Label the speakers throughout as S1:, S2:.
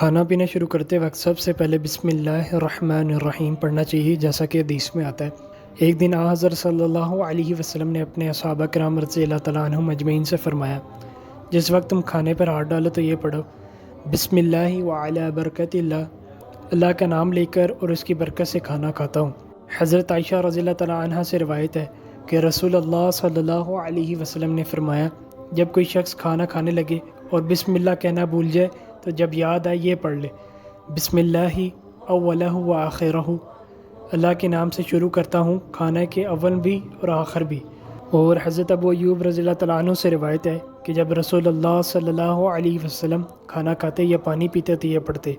S1: کھانا پینا شروع کرتے وقت سب سے پہلے بسم اللہ الرحمن الرحیم پڑھنا چاہیے، جیسا کہ حدیث میں آتا ہے۔ ایک دن حضرت صلی اللہ علیہ وسلم نے اپنے صحابہ کرام رضی اللہ تعالیٰ عنہم اجمعین سے فرمایا، جس وقت تم کھانے پر ہاتھ ڈالو تو یہ پڑھو، بسم اللہ وعلی برکت اللہ، اللہ کا نام لے کر اور اس کی برکت سے کھانا کھاتا ہوں۔ حضرت عائشہ رضی اللہ تعالیٰ عنہ سے روایت ہے کہ رسول اللہ صلی اللہ علیہ وسلم نے فرمایا، جب کوئی شخص کھانا کھانے لگے اور بسم اللہ کہنا بھول جائے تو جب یاد آئے یہ پڑھ لے، بسم اللہ اولہ و آخرہ، اللہ کے نام سے شروع کرتا ہوں کھانے کے اول بھی اور آخر بھی۔ اور حضرت ابو ایوب رضی اللہ تعالیٰ عنہ سے روایت ہے کہ جب رسول اللہ صلی اللہ علیہ وسلم کھانا کھاتے یا پانی پیتے تو یہ پڑھتے،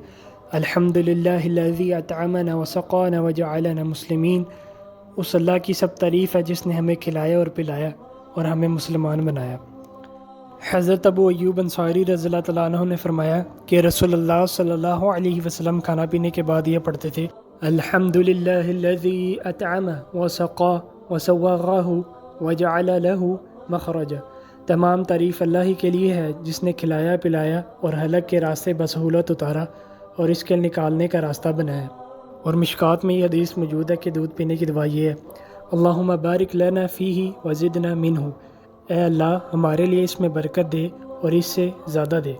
S1: الحمدللہ الذی اطعمنا وسقانا وجعلنا مسلمین، اس اللہ کی سب تعریف ہے جس نے ہمیں کھلایا اور پلایا اور ہمیں مسلمان بنایا۔ حضرت ابو ایوب انصاری رضی اللہ تعالیٰ عنہ نے فرمایا کہ رسول اللہ صلی اللہ علیہ وسلم کھانا پینے کے بعد یہ پڑھتے تھے، الحمدللہ الذی اطعم وسقا وسوغہ وجعل لہ مخرجا، تمام تعریف اللہ ہی کے لیے ہے جس نے کھلایا پلایا اور ہلاک کے راستے بسہولت اتارا اور اس کے نکالنے کا راستہ بنایا۔ اور مشکات میں یہ حدیث موجود ہے کہ دودھ پینے کی دعا یہ ہے، اللہم بارک لنا فیہ وزدنا منہ، اے اللہ ہمارے لیے اس میں برکت دے اور اس سے زیادہ دے۔